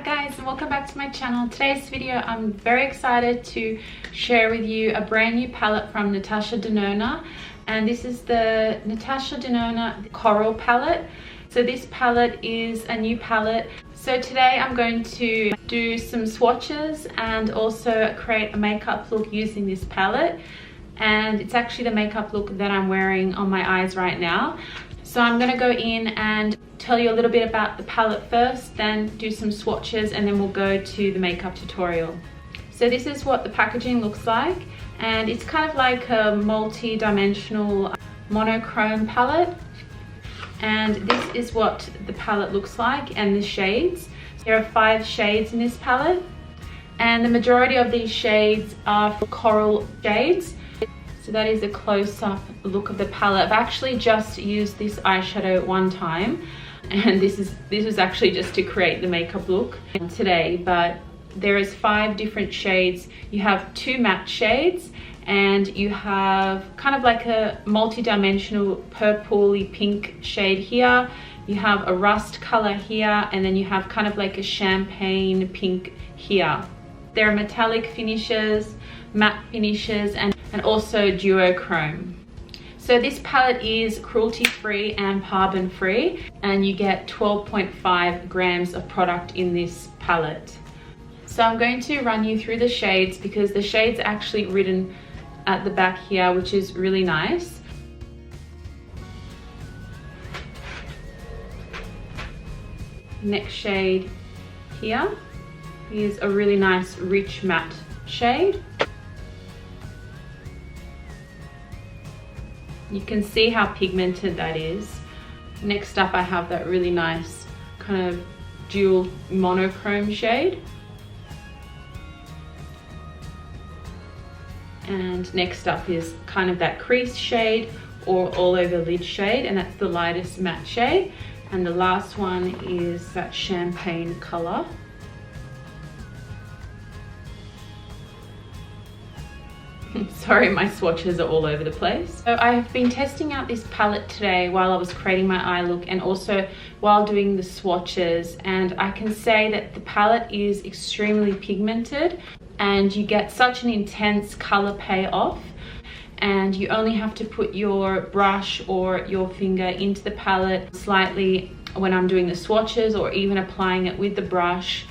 guys, and welcome back to my channel. Today's video, I'm very excited to share with you a brand new palette from Natasha Denona, and this is the Natasha Denona Coral palette. So this palette is a new palette. So today I'm going to do some swatches and also create a makeup look using this palette, and it's actually the makeup look that I'm wearing on my eyes right now. So I'm going to go in and tell you a little bit about the palette first, then do some swatches, and then we'll go to the makeup tutorial. So this is what the packaging looks like, and it's kind of like a multi-dimensional monochrome palette. And this is what the palette looks like and the shades. There are 5 shades in this palette, and the majority of these shades are coral shades. So that is a close-up look of the palette. I've actually just used this eyeshadow one time, and this was actually just to create the makeup look today. But there is 5 different shades. You have 2 matte shades, and you have kind of like a multi-dimensional purpley pink shade here. You have a rust color here, and then you have kind of like a champagne pink here. There are metallic finishes, matte finishes, and also duochrome. So this palette is cruelty-free and paraben-free, and you get 12.5 grams of product in this palette. So I'm going to run you through the shades because the shades are actually written at the back here, which is really nice. Next shade here is a really nice rich matte shade. You can see how pigmented that is. Next up, I have that really nice kind of dual monochrome shade. And next up is kind of that crease shade or all over lid shade, and that's the lightest matte shade. And the last one is that champagne color. Sorry, my swatches are all over the place. So I have been testing out this palette today while I was creating my eye look, and also while doing the swatches, and I can say that the palette is extremely pigmented, and you get such an intense color payoff, and you only have to put your brush or your finger into the palette slightly when I'm doing the swatches, or even applying it with the brush,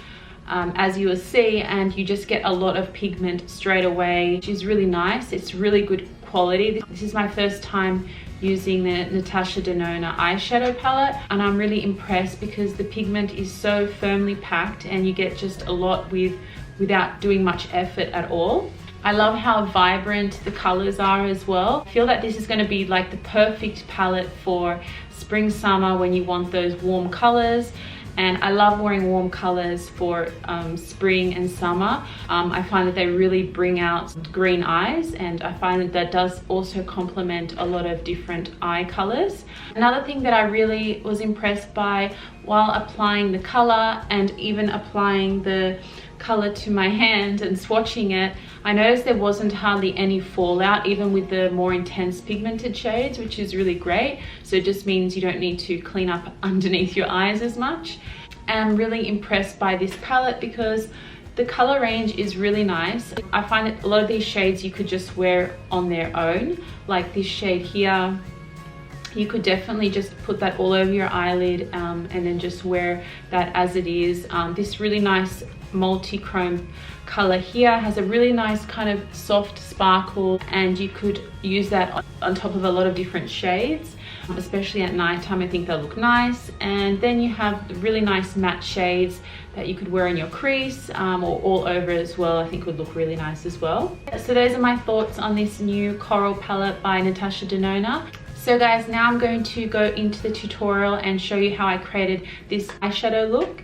as you will see, and you just get a lot of pigment straight away, which is really nice. It's really good quality. This is my first time using the Natasha Denona eyeshadow palette, and I'm really impressed because the pigment is so firmly packed and you get just a lot without doing much effort at all. I love how vibrant the colors are as well. I feel that this is going to be like the perfect palette for spring, summer, when you want those warm colors. And I love wearing warm colors for spring and summer. I find that they really bring out green eyes, and I find that that does also complement a lot of different eye colors. Another thing that I really was impressed by while applying the color and even applying the color to my hand and swatching it, I noticed there wasn't hardly any fallout, even with the more intense pigmented shades, which is really great. So it just means you don't need to clean up underneath your eyes as much. And I'm really impressed by this palette because the color range is really nice. I find that a lot of these shades you could just wear on their own, like this shade here. You could definitely just put that all over your eyelid, and then just wear that as it is. This really nice multi-chrome color here has a really nice kind of soft sparkle, and you could use that on top of a lot of different shades, especially at nighttime. I think they'll look nice. And then you have really nice matte shades that you could wear in your crease, or all over as well. I think would look really nice as well. So those are my thoughts on this new Coral palette by Natasha Denona. So guys, now I'm going to go into the tutorial and show you how I created this eyeshadow look.